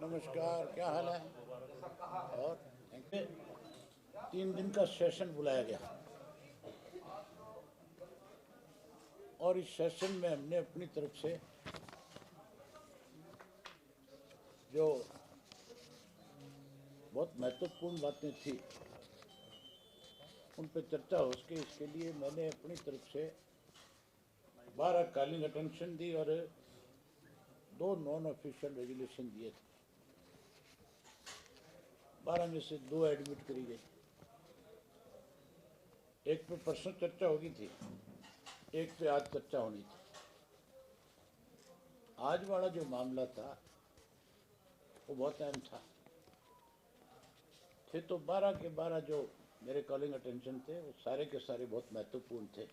नमस्कार, क्या हाल है? और 3 दिन का सेशन बुलाया गया और इस सेशन में हमने अपनी तरफ से जो बहुत महत्वपूर्ण बातें थी उन पर चर्चा हो सके, इसके लिए मैंने अपनी तरफ से 12 कॉलिंग अटेंशन दी और 2 नॉन ऑफिशियल रेजुलेशन दिए थे। 12 में से 2 एडमिट करी गई। एक पे परसों चर्चा होगी थी, एक पे आज चर्चा होनी थी। आज वाला जो मामला था वो बहुत अहम था। थे तो 12 के 12 जो मेरे कॉलिंग अटेंशन थे वो सारे के सारे बहुत महत्वपूर्ण थे।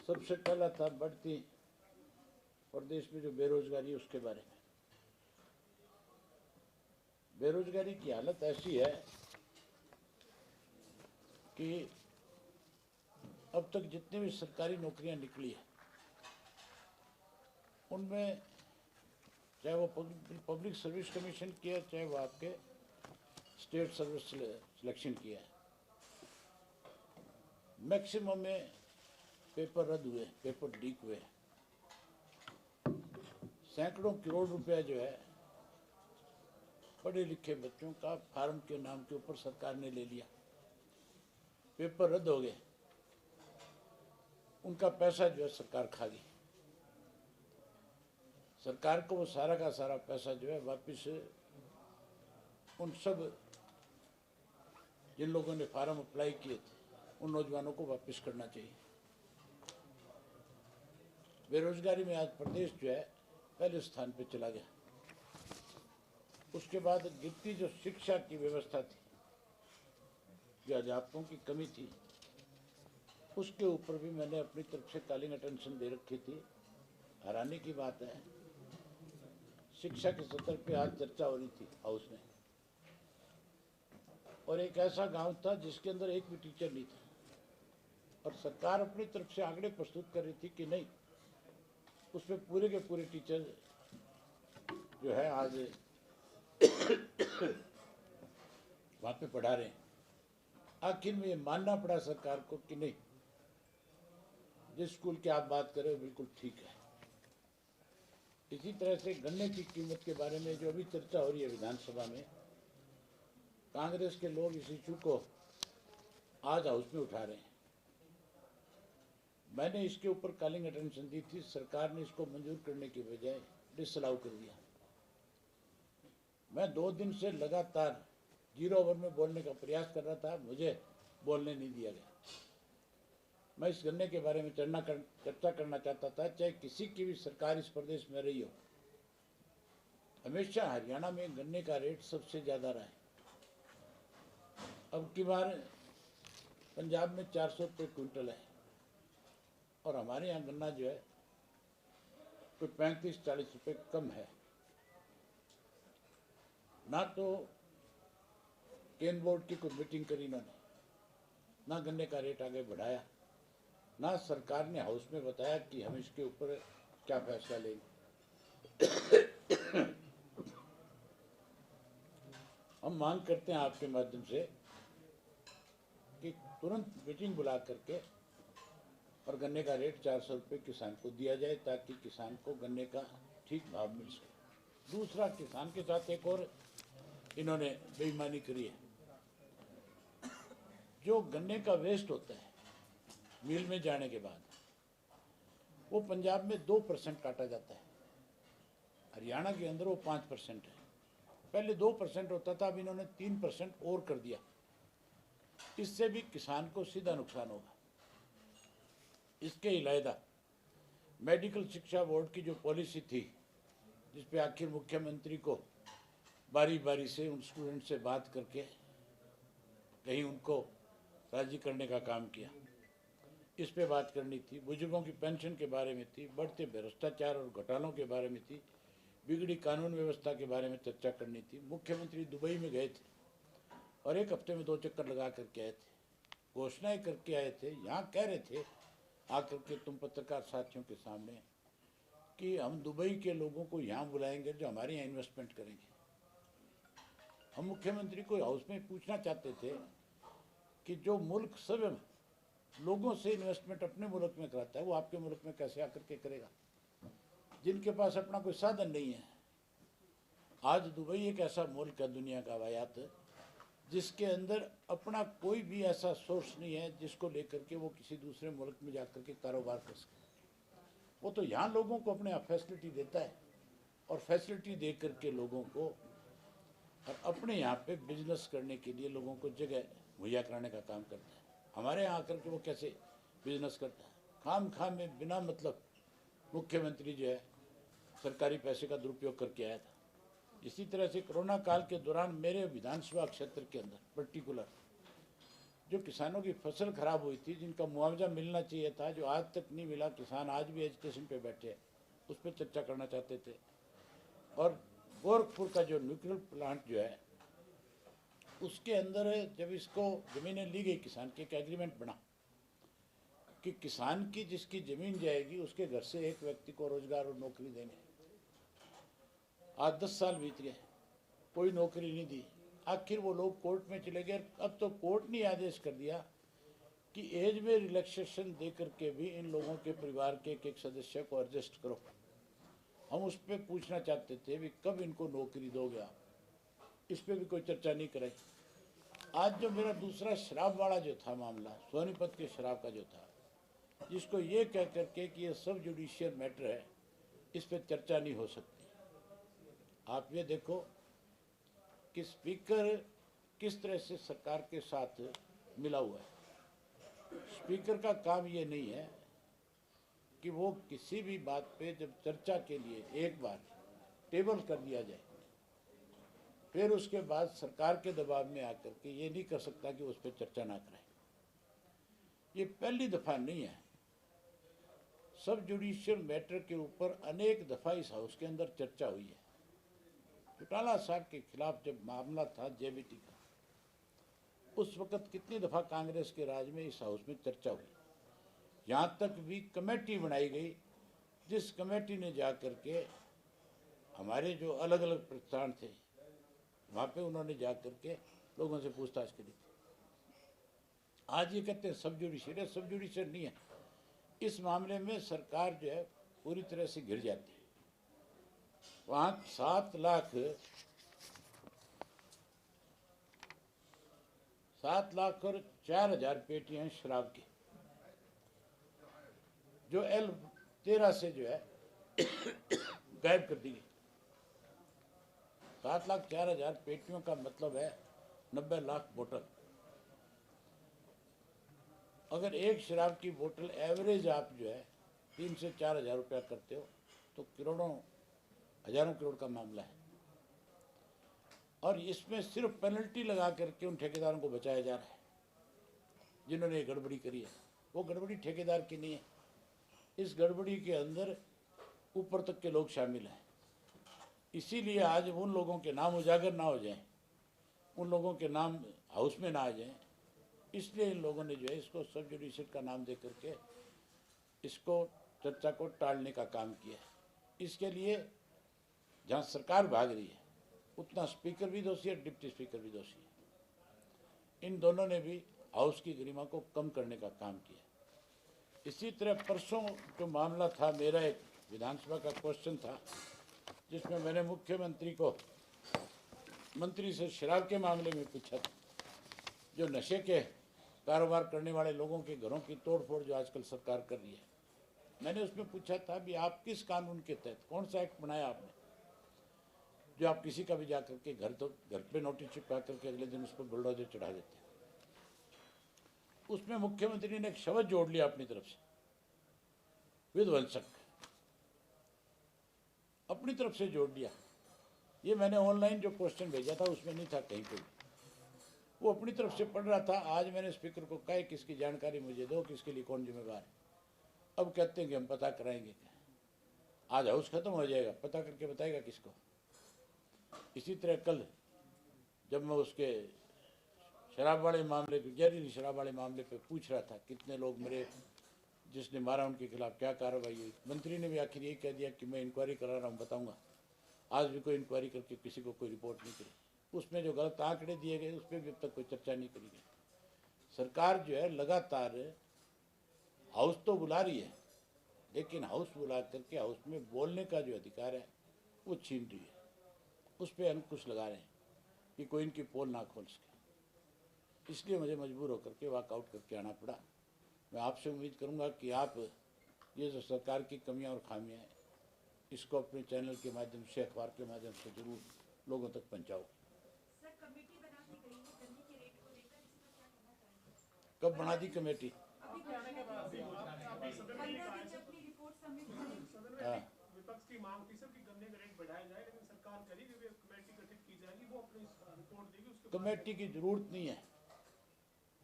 सबसे पहला था बढ़ती प्रदेश में जो बेरोजगारी, उसके बारे में। बेरोजगारी की हालत ऐसी है कि अब तक जितनी भी सरकारी नौकरियां निकली है उनमें चाहे वो पब्लिक सर्विस कमीशन की है, चाहे वो आपके स्टेट सर्विस सिलेक्शन किया है, मैक्सिमम में पेपर रद्द हुए, पेपर लीक हुए। सैकड़ों करोड़ रुपया जो है पढ़े लिखे बच्चों का फार्म के नाम के ऊपर सरकार ने ले लिया, पेपर रद्द हो गए, उनका पैसा जो है सरकार खा गई। सरकार को वो सारा का सारा पैसा जो है वापस उन सब जिन लोगों ने फार्म अप्लाई किए थे उन नौजवानों को वापस करना चाहिए। बेरोजगारी में आज प्रदेश जो है पहले स्थान पे चला गया। उसके बाद गिरती जो शिक्षा की व्यवस्था थी, जो अध्यापकों की कमी थी, उसके ऊपर भी मैंने अपनी तरफ से कॉलिंग अटेंशन दे रखी थी। हैरानी की बात है, शिक्षा के सत्र पे आज चर्चा हो रही थी हाउस में, और एक ऐसा गांव था जिसके अंदर एक भी टीचर नहीं था, और सरकार अपनी तरफ से आंकड़े प्रस्तुत कर रही थी कि नहीं, उसमें पूरे के पूरे टीचर जो है आज वहाँ पे पढ़ा रहे हैं। आखिर में ये मानना पड़ा सरकार को कि नहीं, जिस स्कूल की आप बात कर रहे हो बिल्कुल ठीक है। इसी तरह से गन्ने की कीमत के बारे में जो अभी चर्चा हो रही है विधानसभा में, कांग्रेस के लोग इस इशू को आज हाउस में उठा रहे हैं। मैंने इसके ऊपर कॉलिंग अटेंशन दी थी, सरकार ने इसको मंजूर करने की बजाय डिसअलाउ कर दिया। मैं 2 दिन से लगातार 0 ओवर में बोलने का प्रयास कर रहा था, मुझे बोलने नहीं दिया गया। मैं इस गन्ने के बारे में चर्चा करना चाहता था, चाहे किसी की भी सरकार इस प्रदेश में रही हो। हमेशा हरियाणा में गन्ने का रेट सबसे ज़्यादा रहा है। अब की बार पंजाब में 400 रुपये क्विंटल है, और हमारे यहाँ गन्ना जो है कोई 35-40 रुपये कम है। ना तो केन बोर्ड की कोई मीटिंग करी इन्होंने, ना गन्ने का रेट आगे बढ़ाया, ना सरकार ने हाउस में बताया कि हम इसके ऊपर क्या फैसला लेंगे। हम मांग करते हैं आपके माध्यम से कि तुरंत मीटिंग बुला करके और गन्ने का रेट 400 रुपये किसान को दिया जाए, ताकि किसान को गन्ने का ठीक भाव मिल सके। दूसरा, किसान के साथ एक और इन्होंने बेईमानी करी है। जो गन्ने का वेस्ट होता है मिल में जाने के बाद, वो पंजाब में 2% काटा जाता है, हरियाणा के अंदर वो 5% है। पहले 2% होता था, अब इन्होंने 3% और कर दिया। इससे भी किसान को सीधा नुकसान होगा। इसके अलावा मेडिकल शिक्षा बोर्ड की जो पॉलिसी थी, जिस पे आखिर मुख्यमंत्री को बारी बारी से उन स्टूडेंट से बात करके कहीं उनको राजी करने का काम किया, इस पे बात करनी थी। बुजुर्गों की पेंशन के बारे में थी, बढ़ते भ्रष्टाचार और घोटालों के बारे में थी, बिगड़ी कानून व्यवस्था के बारे में चर्चा करनी थी। मुख्यमंत्री दुबई में गए थे और एक हफ्ते में 2 चक्कर लगा करके आए थे, घोषणाएं करके आए थे। यहाँ कह रहे थे आकर के तुम पत्रकार साथियों के सामने कि हम दुबई के लोगों को यहाँ बुलाएंगे जो हमारे यहाँ इन्वेस्टमेंट करेंगे। हम मुख्यमंत्री को हाउस में पूछना चाहते थे कि जो मुल्क सब लोगों से इन्वेस्टमेंट अपने मुल्क में कराता है वो आपके मुल्क में कैसे आकर के करेगा, जिनके पास अपना कोई साधन नहीं है। आज दुबई एक ऐसा मुल्क है दुनिया का वायात जिसके अंदर अपना कोई भी ऐसा सोर्स नहीं है जिसको लेकर के वो किसी दूसरे मुल्क में जाकर के कारोबार कर सके। वो तो यहाँ लोगों को अपने फैसिलिटी देता है और फैसिलिटी दे करके लोगों को और अपने यहाँ पे बिजनेस करने के लिए लोगों को जगह मुहैया कराने का काम करता है। हमारे यहाँ आकर के वो कैसे बिजनेस करता है, खाम में बिना मतलब मुख्यमंत्री जो है सरकारी पैसे का दुरुपयोग करके आया था। इसी तरह से कोरोना काल के दौरान मेरे विधानसभा क्षेत्र के अंदर पर्टिकुलर जो किसानों की फसल खराब हुई थी, जिनका मुआवजा मिलना चाहिए था, जो आज तक नहीं मिला, किसान आज भी एजुकेशन पे बैठे हैं, उस पर चर्चा करना चाहते थे। और गोरखपुर का जो न्यूक्लियर प्लांट जो है उसके अंदर जब इसको ज़मीनें ली गई किसान के, एक एग्रीमेंट बना कि किसान की जिसकी ज़मीन जाएगी उसके घर से एक व्यक्ति को रोजगार और नौकरी देंगे। आज 10 साल बीत गए, कोई नौकरी नहीं दी। आखिर वो लोग कोर्ट में चले गए। अब तो कोर्ट ने आदेश कर दिया कि एज में रिलैक्सेशन दे करके भी इन लोगों के परिवार के एक सदस्य को एडजस्ट करो। हम उस पर पूछना चाहते थे भी कब इनको नौकरी दोगे आप, इस पर भी कोई चर्चा नहीं कराई। आज जो मेरा दूसरा शराब वाला जो था मामला, सोनीपत के शराब का जो था, जिसको ये कह करके कि ये सब जुडिशियल मैटर है, इस पर चर्चा नहीं हो सकती। आप ये देखो कि स्पीकर किस तरह से सरकार के साथ मिला हुआ है। स्पीकर का काम ये नहीं है कि वो किसी भी बात पे जब चर्चा के लिए एक बार टेबल कर दिया जाए, फिर उसके बाद सरकार के दबाव में आकर के ये नहीं कर सकता कि उस पर चर्चा ना करें। ये पहली दफ़ा नहीं है। सब जुडिशियल मैटर के ऊपर अनेक दफ़ा इस हाउस के अंदर चर्चा हुई है। चौटाला साहब के खिलाफ जब मामला था जेबीटी का, उस वक्त कितनी दफ़ा कांग्रेस के राज में इस हाउस में चर्चा हुई। यहाँ तक भी कमेटी बनाई गई, जिस कमेटी ने जा कर के हमारे जो अलग अलग प्रतिष्ठान थे वहाँ पे उन्होंने जा कर के लोगों से पूछताछ करी थी। आज ये कहते हैं सब जुडिशियल है, सब जुडिशियल नहीं है। इस मामले में सरकार जो है पूरी तरह से घिर जाती है। वहाँ 7 लाख और 4,000 पेटियां हैं शराब की, जो L13 से जो है गायब कर दी गई। 7,04,000 पेटियों का मतलब है 90 लाख बोतल। अगर एक शराब की बोतल एवरेज आप जो है 3 से 4,000 रुपया करते हो तो करोड़ों हजारों करोड़ का मामला है। और इसमें सिर्फ पेनल्टी लगा करके उन ठेकेदारों को बचाया जा रहा है जिन्होंने गड़बड़ी करी है। वो गड़बड़ी ठेकेदार की नहीं है, इस गड़बड़ी के अंदर ऊपर तक के लोग शामिल हैं। इसीलिए आज उन लोगों के नाम उजागर ना हो जाएं, उन लोगों के नाम हाउस में ना आ जाएं, इसलिए इन लोगों ने जो है इसको सब जुडिशियल का नाम दे करके इसको चर्चा को टालने का काम किया है। इसके लिए जहाँ सरकार भाग रही है उतना स्पीकर भी दोषी है, डिप्टी स्पीकर भी दोषी है। इन दोनों ने भी हाउस की गरिमा को कम करने का काम किया। इसी तरह परसों जो मामला था, मेरा एक विधानसभा का क्वेश्चन था जिसमें मैंने मुख्यमंत्री को मंत्री से शराब के मामले में पूछा था, जो नशे के कारोबार करने वाले लोगों के घरों की तोड़फोड़ जो आजकल सरकार कर रही है। मैंने उसमें पूछा था भी आप किस कानून के तहत, कौन सा एक्ट बनाया आपने जो आप किसी का भी जा करके घर पे नोटिस चिपका करके अगले दिन उस पर बुलडोजर चढ़ा देते हैं। उसमें मुख्यमंत्री ने एक शब्द जोड़ लिया अपनी तरफ से, विध्वंसक, अपनी तरफ से जोड़ दिया। ये मैंने ऑनलाइन जो क्वेश्चन भेजा था उसमें नहीं था कहीं पे, वो अपनी तरफ से पढ़ रहा था। आज मैंने स्पीकर को कहा किसकी जानकारी मुझे दो, किसके लिए कौन जिम्मेवार है। अब कहते हैं कि हम पता कराएंगे। आज हाउस खत्म हो जाएगा, पता करके बताएगा किसको। इसी तरह कल जब मैं उसके शराब वाले मामले पे, जहरीली शराब वाले मामले पे पूछ रहा था कितने लोग मरे, जिसने मारा उनके खिलाफ क्या कार्रवाई हुई, मंत्री ने भी आखिर यही कह दिया कि मैं इंक्वायरी करा रहा हूँ, बताऊंगा। आज भी कोई इंक्वायरी करके किसी को कोई रिपोर्ट नहीं करी। उसमें जो गलत आंकड़े दिए गए उस पर भी अब तक कोई चर्चा नहीं करी गई। सरकार जो है लगातार हाउस तो बुला रही है, लेकिन हाउस बुला करके हाउस में बोलने का जो अधिकार है वो छीन रही है। उस पर अंकुश लगा रहे हैं कि कोई इनकी पोल ना खोल सके। इसलिए मुझे मजबूर होकर के वॉकआउट करके आना पड़ा। मैं आपसे उम्मीद करूंगा कि आप ये जो सरकार की कमियां और खामियां हैं, इसको अपने चैनल के माध्यम से, अखबार के माध्यम से जरूर लोगों तक पहुंचाओ। कब बना दी कमेटी? हाँ, विपक्ष की मांग थी सर कि गन्ने का रेट बढ़ाया जाए, लेकिन सरकार कह रही है कि कमेटी गठित की जाएगी, वो अपनी रिपोर्ट देगी, उसके कमेटी की जरूरत नहीं है।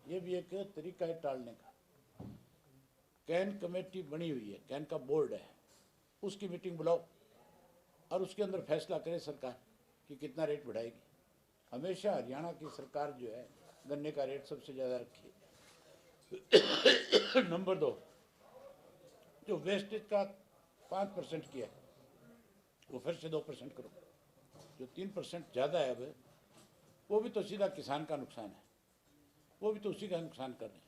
ये भी एक तरीका है टालने का। कैन कमेटी बनी हुई है, कैन का बोर्ड है, उसकी मीटिंग बुलाओ और उसके अंदर फैसला करे सरकार कि कितना रेट बढ़ाएगी। हमेशा हरियाणा की सरकार जो है गन्ने का रेट सबसे ज़्यादा रखी है। नंबर 2, जो वेस्टेज का 5% किया वो फिर से 2% करो। जो 3% ज़्यादा है अब, वो भी तो सीधा किसान का नुकसान है, वो भी तो उसी का नुकसान कर रहे हैं।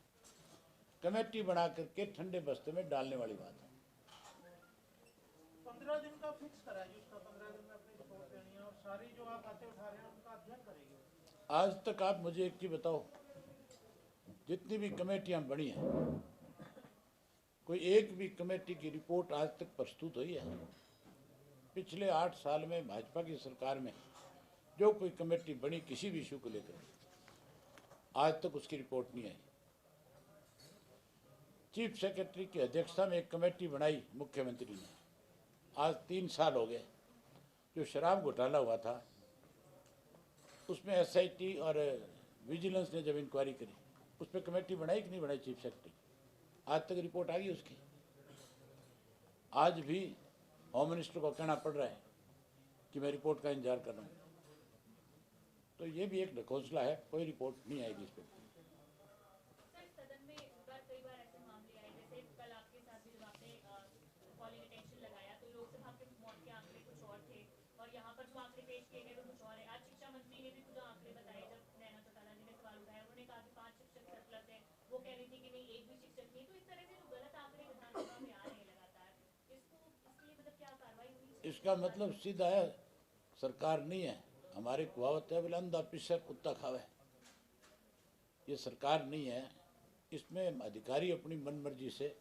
कमेटी बना करके ठंडे बस्ते में डालने वाली बात है। 15 दिन का फिक्स करा है, जिसका 15 दिन में अपनी रिपोर्ट देनी है, और सारी जो आप बातें उठा रहे हैं उनका अध्ययन करेंगे। आज तक आप मुझे एक चीज बताओ, जितनी भी कमेटियां बनी हैं, कोई एक भी कमेटी की रिपोर्ट आज तक प्रस्तुत हुई है? पिछले 8 साल में भाजपा की सरकार में जो कोई कमेटी बनी किसी भी इशू को लेकर, आज तक उसकी रिपोर्ट नहीं आई। चीफ सेक्रेटरी की अध्यक्षता में एक कमेटी बनाई मुख्यमंत्री ने, आज 3 साल हो गए। जो शराब घोटाला हुआ था उसमें एसआईटी और विजिलेंस ने जब इंक्वायरी करी, उस पर कमेटी बनाई कि नहीं बनाई चीफ सेक्रेटरी? आज तक रिपोर्ट आ गई उसकी? आज भी होम मिनिस्टर को कहना पड़ रहा है कि मैं रिपोर्ट का इंतजार कर रहा हूँ। तो ये भी एक ढकोसला है, कोई रिपोर्ट नहीं आएगी इस पर। इसका मतलब सीधा है, सरकार नहीं है। हमारी कहावत है, बोले अंधा पिस्सा कुत्ता खावे। ये सरकार नहीं है। इसमें अधिकारी अपनी मनमर्जी से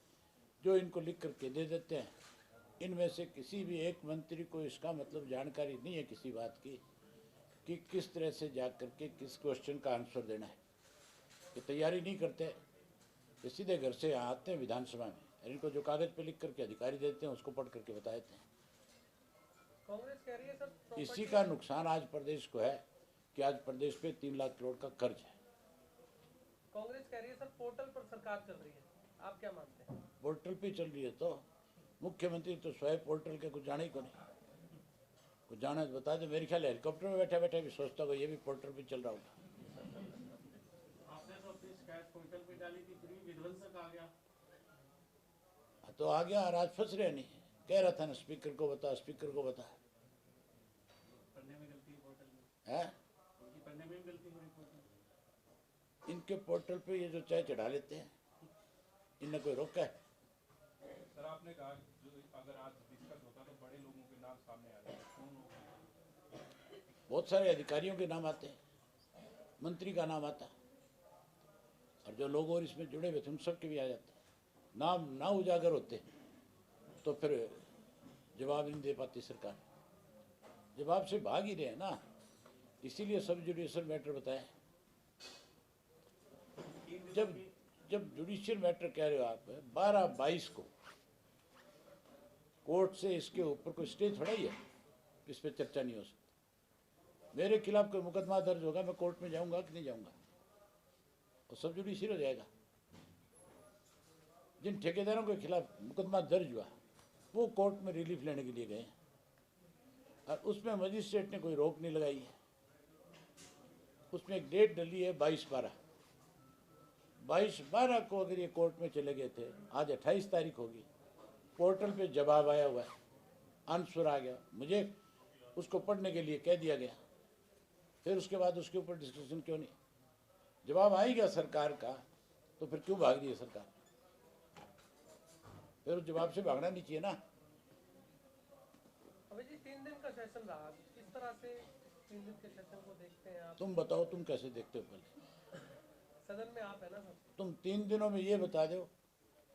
जो इनको लिख करके दे देते हैं, इनमें से किसी भी एक मंत्री को इसका मतलब जानकारी नहीं है किसी बात की कि किस तरह से जा करके किस क्वेश्चन का आंसर देना है। ये तैयारी नहीं करते, ये सीधे घर से आते हैं विधानसभा में, इनको जो कागज पे लिख करके अधिकारी देते हैं उसको पढ़ करके बता देते हैं। कांग्रेस कह रही है सर, इसी का नुकसान आज प्रदेश को है कि आज प्रदेश पे 3 लाख करोड़ का कर्ज है। कांग्रेस कह रही है सर पोर्टल पर सरकार चल रही है, आप क्या मानते हैं? पोर्टल पे चल रही है तो मुख्यमंत्री तो स्वयं पोर्टल के कुछ जाने ही को नहीं। कुछ जाना तो बता दे। मेरे ख्याल हेलीकॉप्टर में बैठा बैठा भी सोचता होगा ये भी पोर्टल पे चल रहा होगा। आपने तो अपनी शिकायत पोर्टल पे डाली थी, फिर भी विध्वंसक आ गया। तो आ गया और आज फंस रहे नहीं। कह रहा था ना स्पीकर को बता, स्पीकर को बता। पढ़ने में गलती है पोर्टल में, है उनकी पढ़ने में गलती है पोर्टल में। इनके पोर्टल पे ये जो चाय चढ़ा लेते हैं, इनने कोई रोका है? सर आपने कहा जो अगर आज डिस्कस होता तो बड़े लोगों के नाम सामने आ जाए, कौन लोग? बहुत सारे अधिकारियों के नाम आते हैं, मंत्री का नाम आता, और जो लोग और इसमें जुड़े हुए थे उन सब के भी आ जाते हैं। नाम ना उजागर होते तो फिर जवाब नहीं दे पाती सरकार। जवाब से भाग ही रहे हैं ना, इसीलिए सब जुडिशियल मैटर बताए। जब जब जुडिशियल मैटर कह रहे हो आप, 12/22 को कोर्ट से इसके ऊपर कोई स्टे थोड़ा ही है, इस पर चर्चा नहीं हो सकती। मेरे खिलाफ कोई मुकदमा दर्ज होगा, मैं कोर्ट में जाऊंगा कि नहीं जाऊंगा, और सब जुडिशियल हो जाएगा। जिन ठेकेदारों के खिलाफ मुकदमा दर्ज हुआ वो कोर्ट में रिलीफ लेने के लिए गए और उसमें मजिस्ट्रेट ने कोई रोक नहीं लगाई है। उसमें एक डेट डली है 22/12 को अगर ये कोर्ट में चले गए थे, आज 28 तारीख होगी, पोर्टल पे जवाब आया हुआ है, आंसर आ गया, मुझे उसको पढ़ने के लिए कह दिया गया, फिर उसके बाद उसके ऊपर डिस्कशन क्यों नहीं? जवाब आ ही गया सरकार का, तो फिर क्यों भाग रही है सरकार? फिर उस जवाब से भागना नहीं चाहिए ना। अभी जी 3 दिन का सेशन रहा, किस तरह से 3 दिन के सेशन को देखते हैं आप? तुम बताओ, तुम कैसे देखते हो? पहले सदन में आप है ना सर? तुम 3 दिनों में ये बता दो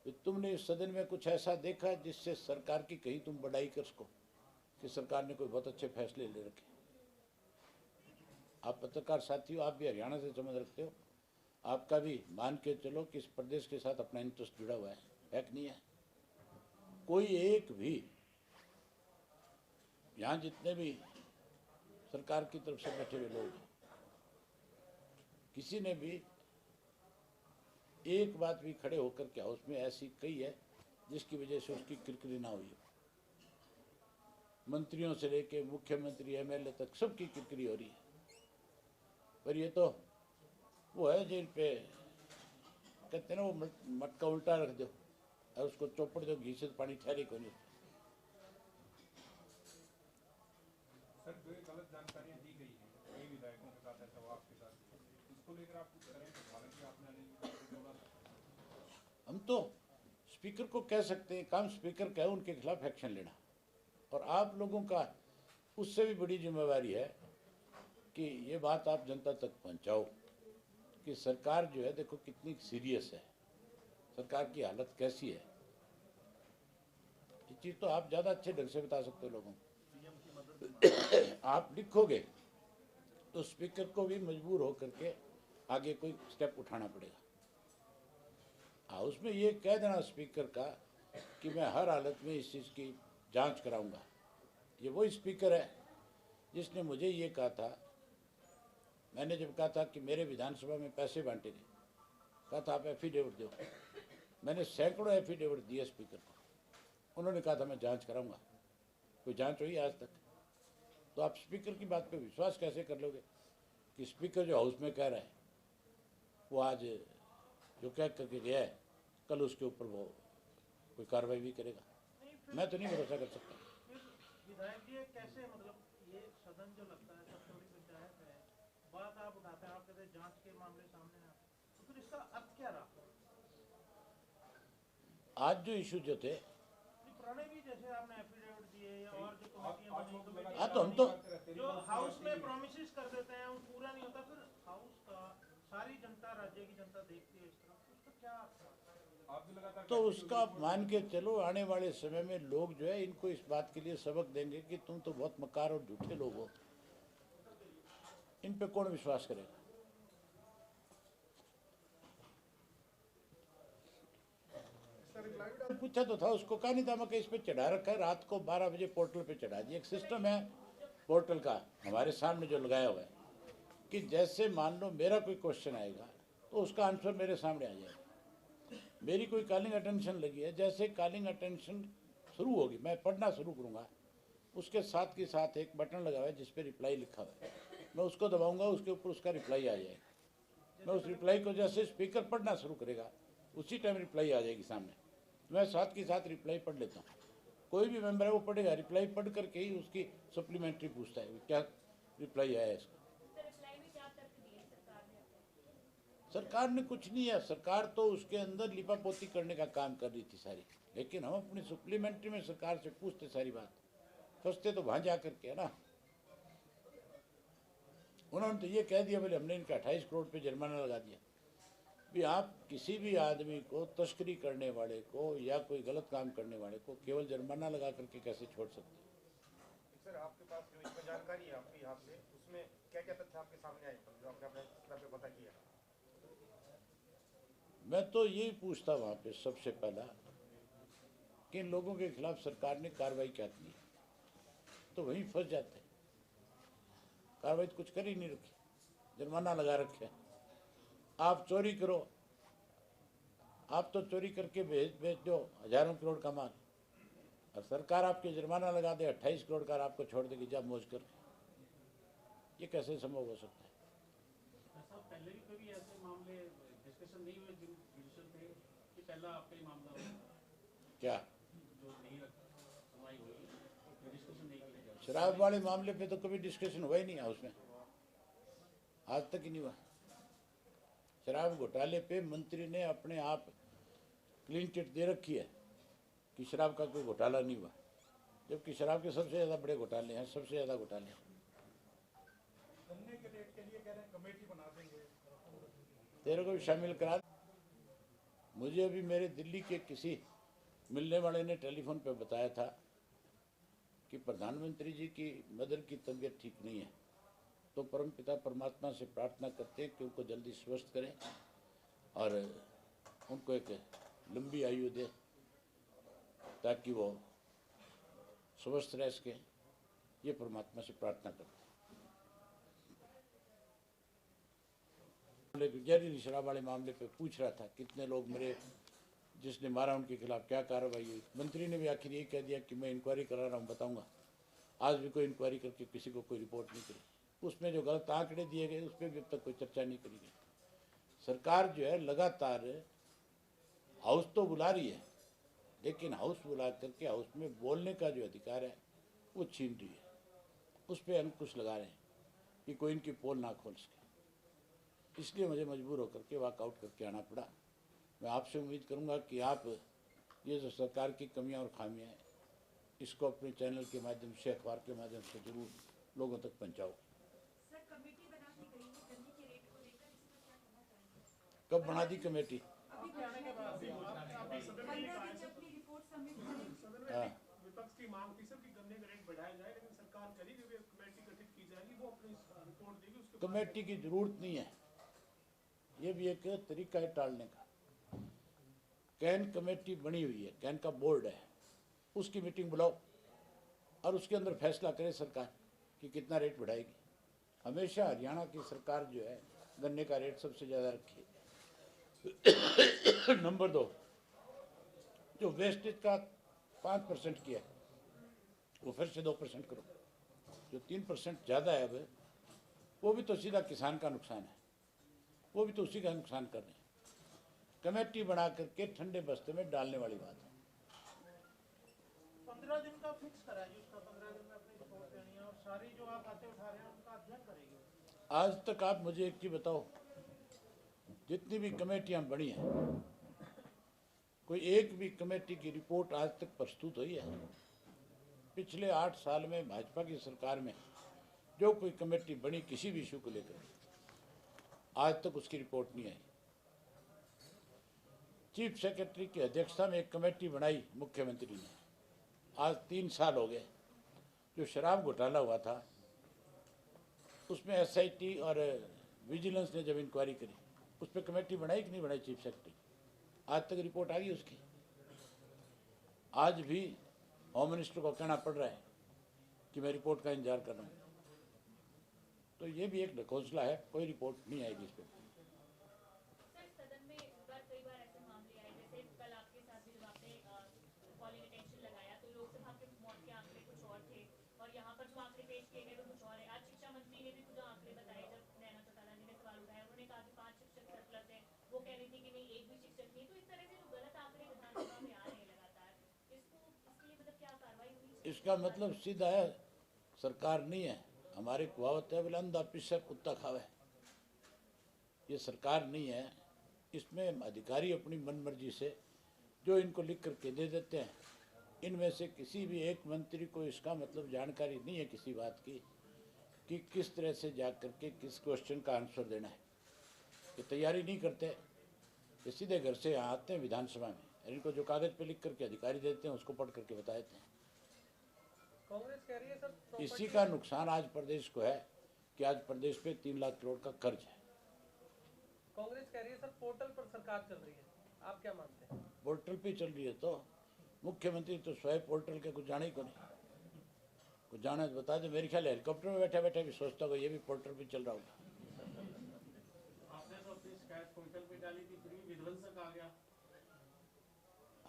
कि तुमने इस सदन में कुछ ऐसा देखा जिससे सरकार की कहीं तुम बड़ाई कर सको कि सरकार ने कोई बहुत अच्छे फैसले ले रखे। आप पत्रकार साथी हो, आप भी हरियाणा से संबंध रखते हो, आपका भी मान के चलो कि इस प्रदेश के साथ अपना इंटरेस्ट जुड़ा हुआ है कि नहीं है? कोई एक भी यहाँ जितने भी सरकार की तरफ से बैठे हुए लोग हैं, किसी ने भी एक बात भी खड़े होकर के हाउस में ऐसी कही है जिसकी वजह से उसकी किरकिरी ना हुई हो? मंत्रियों से लेके मुख्यमंत्री एमएलए तक सबकी किरकिरी हो रही है। पर ये तो वो है जिन पे कहते हैं ना, वो मटका उल्टा रख दो और उसको चौपड़ दो, घी से पानी ठहरे को नहीं। सर, जो ये गलत जानकारियां दी गई हैं कई विधायकों के साथ, ऐसा हुआ आपके साथ, इसको लेकर आप कुछ करें? तो हालांकि आपने बोला हम तो स्पीकर को कह सकते हैं, काम स्पीकर का है उनके खिलाफ एक्शन लेना, और आप लोगों का उससे भी बड़ी जिम्मेवारी है कि ये बात आप जनता तक पहुंचाओ कि सरकार जो है देखो कितनी सीरियस है, सरकार की हालत कैसी है। ये चीज़ तो आप ज़्यादा अच्छे ढंग से बता सकते हो लोगों को। आप लिखोगे तो स्पीकर को भी मजबूर होकर के आगे कोई स्टेप उठाना पड़ेगा। हाउस में ये कह देना स्पीकर का कि मैं हर हालत में इस चीज़ की जांच कराऊंगा। ये वही स्पीकर है जिसने मुझे ये कहा था, मैंने जब कहा था कि मेरे विधानसभा में पैसे बांटे गए, कहा था आप एफिडेविट दो। मैंने सैकड़ों एफिडेविट दिए स्पीकर को, उन्होंने कहा था मैं जांच कराऊंगा। कोई जांच हुई आज तक? तो आप स्पीकर की बात पे विश्वास कैसे कर लोगे कि स्पीकर जो हाउस में कह रहा है वो आज जो कह करके गया है कल उसके ऊपर वो कोई कार्रवाई भी करेगा? मैं तो नहीं भरोसा कर सकता। विधायक जी कैसे, मतलब ये सदन जो लगता है सबसे बड़ी पंचायत है, बात आप उठाते हैं, आप कहते हैं जांच के मामले सामने आते, तो फिर इसका अर्थ क्या रहा? आज जो इशू जो थे, पुराने भी जैसे आपने एफिडेविट दिए या और जो कमेटियां बनी, हाँ तो हम तो जो हाउस में प्रोमिसेस कर देते हैं वो पूरा नहीं होता, फिर हाउस का सारी जनता, राज्य की जनता देखती है इस तरह, तो उसका क्या अर्थ है? आप भी लगातार तो उसका मान के चलो आने वाले समय में लोग जो है इनको इस बात के लिए सबक देंगे कि तुम तो बहुत मकार और झूठे लोग हो, इन पे कौन विश्वास करेगा? पूछा तो था उसको, कहा नहीं था मैं इस पे चढ़ा रखा है, रात को 12 बजे पोर्टल पे चढ़ा दिया। एक सिस्टम है पोर्टल का हमारे सामने जो लगाया हुआ है कि जैसे मान लो मेरा कोई क्वेश्चन आएगा तो उसका आंसर मेरे सामने आ जाएगा। मेरी कोई कॉलिंग अटेंशन लगी है, जैसे कॉलिंग अटेंशन शुरू होगी मैं पढ़ना शुरू करूँगा, उसके साथ के साथ एक बटन लगा हुआ है जिस पे रिप्लाई लिखा हुआ है, मैं उसको दबाऊंगा, उसके ऊपर उसका रिप्लाई आ जाएगा। मैं उस रिप्लाई को जैसे स्पीकर पढ़ना शुरू करेगा उसी टाइम रिप्लाई आ जाएगी सामने, मैं साथ के साथ रिप्लाई पढ़ लेता हूँ। कोई भी मेंबर है वो पढ़ेगा, रिप्लाई पढ़ करके ही उसकी सप्लीमेंट्री पूछता है क्या रिप्लाई आया है इसका। सरकार ने कुछ नहीं है, सरकार तो उसके अंदर लिपापोती करने का काम कर रही थी सारी, लेकिन हम अपनी सप्लीमेंट्री में सरकार से पूछते सारी बात, फंसते तो वहाँ जा करके है ना। उन्होंने तो ये कह दिया बोले हमने इनका 28 करोड़ पे जुर्माना लगा दिया। भी आप किसी भी आदमी को तस्करी करने वाले को या कोई गलत काम करने वाले को केवल जुर्माना लगा करके कैसे छोड़ सकते हैं? सर आपके पास जो इसमें जानकारी है आपके यहाँ से, उसमें क्या क्या तथ्य आपके सामने आए जो आपने अपने स्तर पे पता किया? मैं तो यही पूछता वहाँ पे सबसे पहला कि इन लोगों के खिलाफ सरकार ने कार्रवाई क्या की, तो वहीं फंस जाते हैं। कार्रवाई तो कुछ कर ही नहीं रखी, जुर्माना लगा रखे। आप चोरी करो, आप तो चोरी करके बेच दो हजारों करोड़ का माल, और सरकार आपके जुर्माना लगा दे 28 करोड़ का, आपको छोड़ देगी जब मौज कर, ये कैसे संभव हो सकता है? साहब पहले भी कभी ऐसे मामले डिस्कशन नहीं हुए जुडिशल थे कि पहला आपका ही मामला हो क्या जो नहीं सुनवाई हुई, डिस्कशन नहीं किया गया? शराब वाले मामले पे तो कभी डिस्कशन हुआ ही नहीं हाउस में, आज तक ही नहीं हुआ। शराब घोटाले पे मंत्री ने अपने आप क्लीन चिट दे रखी है कि शराब का कोई घोटाला नहीं हुआ, जबकि शराब के सबसे ज़्यादा बड़े घोटाले हैं, सबसे ज़्यादा घोटाले हैं। गन्ने के रेट के लिए कह रहे हैं कमेटी बना देंगे। तेरे को भी शामिल करा। मुझे अभी मेरे दिल्ली के किसी मिलने वाले ने टेलीफोन पे बताया था कि प्रधानमंत्री जी की मदर की तबीयत ठीक नहीं है, तो परमपिता परमात्मा से प्रार्थना करते हैं कि उनको जल्दी स्वस्थ करें और उनको एक लंबी आयु दे ताकि वो स्वस्थ रह सकें। ये परमात्मा से प्रार्थना करते हैं। जहरीली शराब वाले मामले पे पूछ रहा था कितने लोग मरे, जिसने मारा उनके खिलाफ क्या कार्रवाई हुई। मंत्री ने भी आखिर यही कह दिया कि मैं इंक्वायरी करा रहा हूँ, बताऊंगा। आज भी कोई इंक्वायरी करके किसी को कोई रिपोर्ट नहीं करी। उसमें जो गलत आंकड़े दिए गए उस पर भी अब तक कोई चर्चा नहीं करी गई। सरकार जो है लगातार हाउस तो बुला रही है, लेकिन हाउस बुला करके हाउस में बोलने का जो अधिकार है वो छीन रही है। उस पर अंकुश लगा रहे हैं कि कोई इनकी पोल ना खोल सके। इसलिए मुझे मजबूर होकर के वॉकआउट करके आना पड़ा। मैं आपसे उम्मीद करूंगा कि आप ये जो सरकार की कमियां और खामियां हैं इसको अपने चैनल के माध्यम से, अखबार के माध्यम से जरूर लोगों तक पहुंचाओ। सर कमेटी बना दी गई है गन्ने के रेट को लेकर, इसका क्या कहना चाहेंगे? कब बना दी कमेटी? अभी आने के बाद 15 दिन अपनी रिपोर्ट सबमिट करेंगे। हाँ, विपक्ष की मांग थी सर कि गन्ने का रेट बढ़ाया जाए, लेकिन सरकार करी कि कमेटी गठित की जाएगी, वो अपनी रिपोर्ट देगी, उसके कमेटी की जरूरत नहीं है। ये भी एक तरीका है टालने का। कैन कमेटी बनी हुई है, कैन का बोर्ड है, उसकी मीटिंग बुलाओ और उसके अंदर फैसला करे सरकार कि कितना रेट बढ़ाएगी। हमेशा हरियाणा की सरकार जो है गन्ने का रेट सबसे ज़्यादा रखी है। नंबर 2, जो वेस्टेज का 5% किया है वो फिर से 2% करो। जो 3% ज़्यादा है अब वो भी तो सीधा किसान का नुकसान है, वो भी तो उसी का नुकसान कर रहे हैं। कमेटी बना करके ठंडे बस्ते में डालने वाली बात है। 15 दिन का फिक्स करा है, जिसका 15 दिन में अपनी रिपोर्ट देनी है और सारी जो आप बातें उठा रहे हैं उनका अध्ययन करेंगे। आज तक आप मुझे एक चीज बताओ, जितनी भी कमेटियां बनी हैं, कोई एक भी कमेटी की रिपोर्ट आज तक प्रस्तुत हुई है? पिछले 8 साल में भाजपा की सरकार में जो कोई कमेटी बनी किसी भी इशू को लेकर, आज तक उसकी रिपोर्ट नहीं आई। चीफ सेक्रेटरी की अध्यक्षता में एक कमेटी बनाई मुख्यमंत्री ने, आज 3 साल हो गए। जो शराब घोटाला हुआ था उसमें SIT और विजिलेंस ने जब इंक्वायरी करी उस पर कमेटी बनाई कि नहीं बनाई चीफ सेक्रेटरी? आज तक रिपोर्ट आ गई उसकी? आज भी होम मिनिस्टर को कहना पड़ रहा है कि मैं रिपोर्ट का इंतजार कर रहा हूँ। तो ये भी एक ढकोसला है, कोई रिपोर्ट नहीं आएगी इस पर। सर सदन में कई बार ऐसे मामले आए, जैसे कल आपके साथ भी जब आपने कॉलिंग अटेंशन लगाया तो लोकसभा के मौत के आंकड़े कुछ और थे और यहाँ पर जो आंकड़े पेश किए गए वो कुछ और है। आज शिक्षा मंत्री ने भी कुछ आंकड़े बताए, जब नैना चौटाला जी ने सवाल उठाया उन्होंने कहा कि 5 शिक्षक सरप्लस है, वो कह रही थी कि नहीं एक भी शिक्षक नहीं। तो इस तरह से जो गलत आंकड़े विधानसभा में आ रहे हैं लगातार, इसके लिए मतलब क्या कार्रवाई हुई? इसका मतलब सीधा है सरकार नहीं है, हमारी कहावत है बोले अंधा पिस्सा कुत्ता खावे। ये सरकार नहीं है, इसमें अधिकारी अपनी मनमर्जी से जो इनको लिख करके दे देते हैं। इनमें से किसी भी एक मंत्री को इसका मतलब जानकारी नहीं है किसी बात की कि किस तरह से जा करके किस क्वेश्चन का आंसर देना है। ये तैयारी नहीं करते, ये सीधे घर से यहाँ आते हैं विधानसभा में, इनको जो कागज पे लिख करके अधिकारी देते हैं उसको पढ़ करके बता देते हैं। कांग्रेस कह रही है सर इसी का नुकसान आज प्रदेश को है कि आज प्रदेश पे 3 लाख करोड़ का कर्ज है। कांग्रेस कह रही है सर पोर्टल पर सरकार चल रही है, आप क्या मानते हैं? पोर्टल पे चल रही है तो मुख्यमंत्री तो स्वयं पोर्टल के कुछ जाने ही को नहीं, कुछ जाने तो बता दे। मेरे ख्याल हेलीकॉप्टर में बैठा बैठा भी सोचता होगा ये भी पोर्टल पे चल रहा होगा। आपने तो अपनी शिकायत पोर्टल पे डाली थी, फिर भी विध्वंसक आ गया।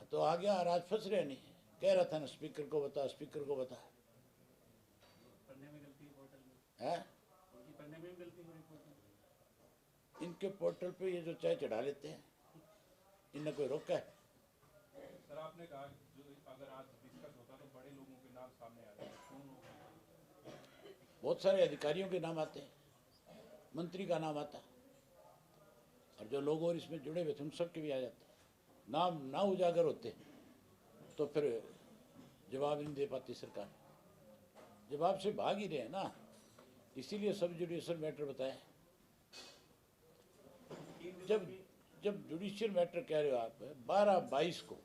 तो आ गया और आज फंस रहे नहीं, कह रहा था ना, स्पीकर को बता, स्पीकर को बता। पढ़ने में गलती है पोर्टल में, है उनकी पढ़ने में भी गलती हो रही पोर्टल में। इनके पोर्टल पे ये जो चाय चढ़ा लेते हैं, इनने कोई रोका है? सर आपने कहा जो अगर आज डिस्कस होता तो बड़े लोगों के नाम सामने आते हैं, कौन लोग हैं? बहुत सारे अधिकारियों के नाम आते हैं, मंत्री का नाम आता है, और जो लोग और इसमें जुड़े हुए थे उन सब के भी आ जाते हैं। नाम ना उजागर होते तो फिर जवाब नहीं दे पाती सरकार। जवाब से भाग ही रहे हैं ना, इसीलिए सब जुडिशियल मैटर बताए। जब जुडिशियल मैटर कह रहे हो आप, 12/22 को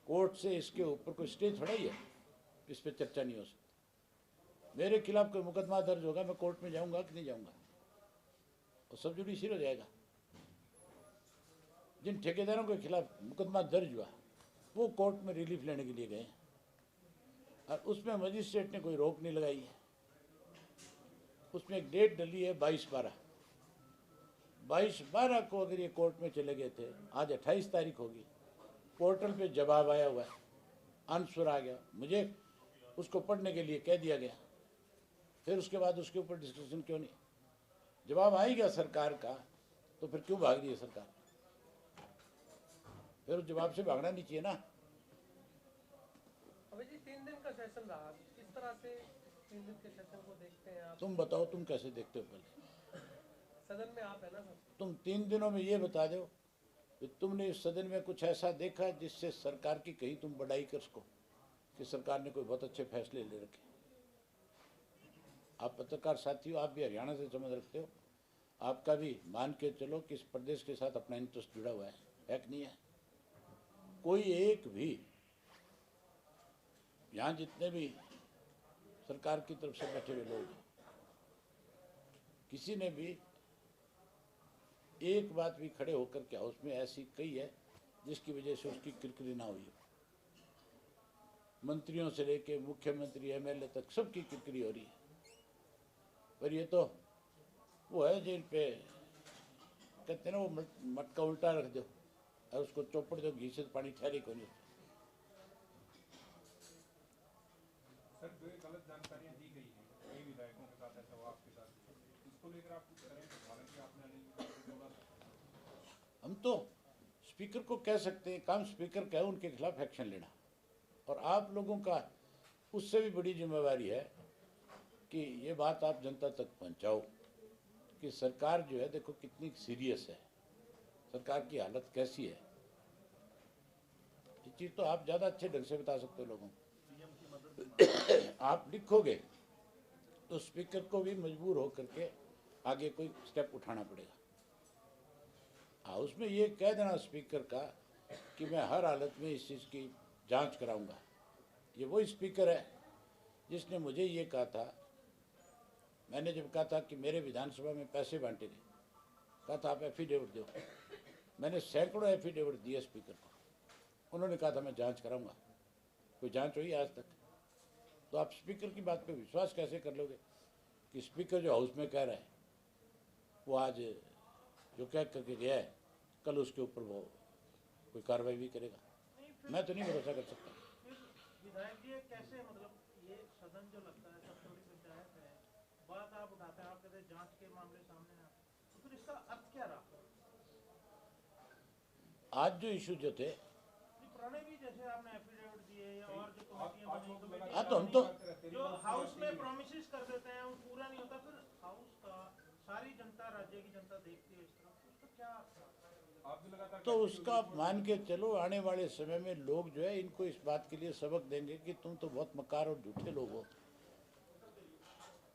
कोर्ट से इसके ऊपर कोई स्टे थोड़ा ही है, इस पर चर्चा नहीं हो सकती। मेरे खिलाफ कोई मुकदमा दर्ज होगा, मैं कोर्ट में जाऊंगा कि नहीं जाऊंगा, और सब जुडिशियल हो जाएगा। जिन ठेकेदारों के खिलाफ मुकदमा दर्ज हुआ वो कोर्ट में रिलीफ लेने के लिए गए, और उसमें मजिस्ट्रेट ने कोई रोक नहीं लगाई है। उसमें एक डेट डली है 22/12 को अगर ये कोर्ट में चले गए थे, आज 28 तारीख होगी, पोर्टल पे जवाब आया हुआ है, आंसर आ गया, मुझे उसको पढ़ने के लिए कह दिया गया, फिर उसके बाद उसके ऊपर डिस्कशन क्यों नहीं? जवाब आ ही गया सरकार का, तो फिर क्यों भाग रही है सरकार? फिर उस जवाब से भागना नहीं चाहिए ना। अभी जी 3 दिन का सेशन रहा, किस तरह से 3 दिन के सेशन को देखते हैं आप? तुम बताओ, तुम कैसे देखते हो? पहले सदन में आप है ना सर? तुम 3 दिनों में ये बता दो कि तुमने इस सदन में कुछ ऐसा देखा जिससे सरकार की कहीं तुम बड़ाई कर सको कि सरकार ने कोई बहुत अच्छे फैसले ले रखे। आप पत्रकार साथी हो, आप भी हरियाणा से संबंध रखते हो, आपका भी मान के चलो कि इस प्रदेश के साथ अपना इंटरेस्ट जुड़ा हुआ है कि नहीं है? कोई एक भी यहाँ जितने भी सरकार की तरफ से बैठे हुए लोग हैं, किसी ने भी एक बात भी खड़े होकर के हाउस में ऐसी कही है जिसकी वजह से उसकी किरकिरी ना हुई हो? मंत्रियों से लेके मुख्यमंत्री एमएलए तक सबकी किरकिरी हो रही है। पर ये तो वो है जिन पे कहते हैं ना, वो मटका उल्टा रख दो और उसको चौपड़ दो घी से, पानी ठहरे को नहीं। सर जो ये गलत जानकारियां दी गई हैं कई विधायकों के साथ ऐसा हुआ, आपके साथ भी, इसको लेकर आप कुछ करें? हालांकि आपने बोला था। हम तो स्पीकर को कह सकते हैं, काम स्पीकर का है उनके खिलाफ एक्शन लेना, और आप लोगों का उससे भी बड़ी जिम्मेवारी है कि ये बात आप जनता तक पहुंचाओ कि सरकार जो है देखो कितनी सीरियस है, सरकार की हालत कैसी है। ये चीज़ तो आप ज़्यादा अच्छे ढंग से बता सकते हो लोगों को। आप लिखोगे तो स्पीकर को भी मजबूर होकर के आगे कोई स्टेप उठाना पड़ेगा। हाँ, उसमें ये कह देना स्पीकर का कि मैं हर हालत में इस चीज़ की जांच कराऊंगा। ये वही स्पीकर है जिसने मुझे ये कहा था, मैंने जब कहा था कि मेरे विधानसभा में पैसे बांटे गए, कहा था आप एफिडेविट दो। मैंने सैकड़ों एफिडेविट दिए स्पीकर को, उन्होंने कहा था मैं जांच कराऊंगा। कोई जांच हुई आज तक? तो आप स्पीकर की बात पे विश्वास कैसे कर लोगे कि स्पीकर जो हाउस में कह रहा है वो आज जो कह करके गया है कल उसके ऊपर वो कोई कार्रवाई भी करेगा? मैं तो नहीं भरोसा कर सकता। फिर विधायक जी ये कैसे, मतलब ये सदन जो लगता है सब थोड़ी पंचायत है, बात आप उठाते हैं, आप कहते हैं जांच के मामले सामने आते हैं, तो फिर इसका अर्थ क्या रहा? आज जो इशू जो थे, पुराने भी जैसे आपने एफिडेविट दिए या और जो कमेटियां बनी, हाँ तो हम तो जो हाउस में प्रोमिसेस कर देते हैं वो पूरा नहीं होता, फिर हाउस का सारी जनता, राज्य की जनता देखती है इस तरह, उसका क्या आप भी लगातार तो उसका आप मान के चलो आने वाले समय में लोग जो है इनको इस बात के लिए सबक देंगे कि तुम तो बहुत मक्कार और झूठे लोग हो।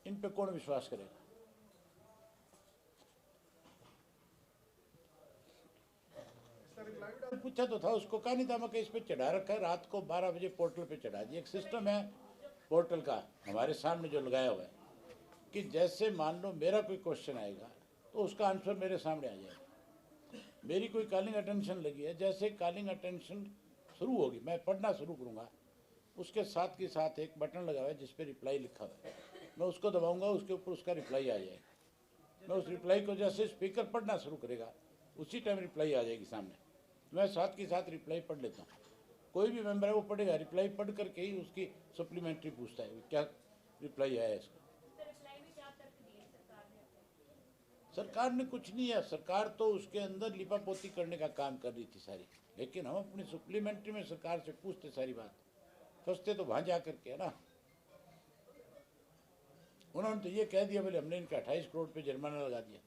इन पे कौन विश्वास करेगा? पूछा तो था उसको, कहा नहीं था मैं इस पे चढ़ा रखा है, रात को 12 बजे पोर्टल पे चढ़ा दिया। एक सिस्टम है पोर्टल का हमारे सामने जो लगाया हुआ है कि जैसे मान लो मेरा कोई क्वेश्चन आएगा तो उसका आंसर मेरे सामने आ जाएगा। मेरी कोई कॉलिंग अटेंशन लगी है, जैसे कॉलिंग अटेंशन शुरू होगी मैं पढ़ना शुरू करूँगा, उसके साथ के साथ एक बटन लगा हुआ है जिस पे रिप्लाई लिखा हुआ है, मैं उसको दबाऊंगा, उसके ऊपर उसका रिप्लाई आ जाएगा। मैं उस रिप्लाई को जैसे स्पीकर पढ़ना शुरू करेगा उसी टाइम रिप्लाई आ जाएगी सामने, मैं साथ के साथ रिप्लाई पढ़ लेता हूँ। कोई भी मेंबर है वो पढ़ेगा, रिप्लाई पढ़ करके ही उसकी सप्लीमेंट्री पूछता है क्या रिप्लाई आया इसका। सर रिप्लाई में क्या तर्क दिए सरकार ने अपने? सरकार ने कुछ नहीं है, सरकार तो उसके अंदर लिपापोती करने का काम कर रही थी सारी, लेकिन हम अपनी सप्लीमेंट्री में सरकार से पूछते सारी बात, फंसते तो वहां जा करके है ना। उन्होंने तो ये कह दिया बोले हमने इनका 28 करोड़ पे जुर्माना लगा दिया।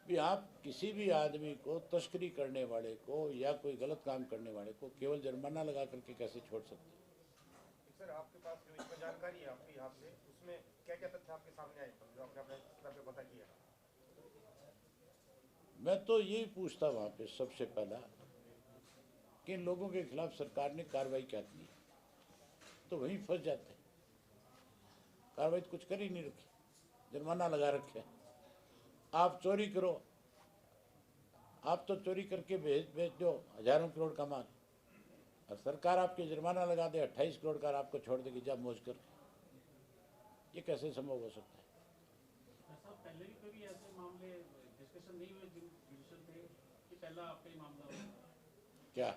भी आप किसी भी आदमी को तस्करी करने वाले को या कोई गलत काम करने वाले को केवल जुर्माना लगा करके कैसे छोड़ सकते हैं? सर आपके पास जो इसमें जानकारी है आपके हाथ से, उसमें क्या क्या तथ्य आपके सामने आए जो आपने अपने स्तर पे पता किया? मैं तो यही पूछता वहाँ पे सबसे पहला कि इन लोगों के खिलाफ सरकार ने कार्रवाई क्या की, तो वहीं फंस जाते हैं। कार्रवाई तो कुछ कर ही नहीं रखी, जुर्माना लगा रखे। आप चोरी करो, आप तो चोरी करके बेच दो हजारों करोड़ का माल, और सरकार आपके जुर्माना लगा दे 28 करोड़ का, आपको छोड़ देगी जा मौज कर। ये कैसे संभव हो सकता है? साहब पहले भी कभी ऐसे मामले डिस्कशन नहीं हुए जिन जुडिशल थे कि पहला आप पे ही मामला हो? क्या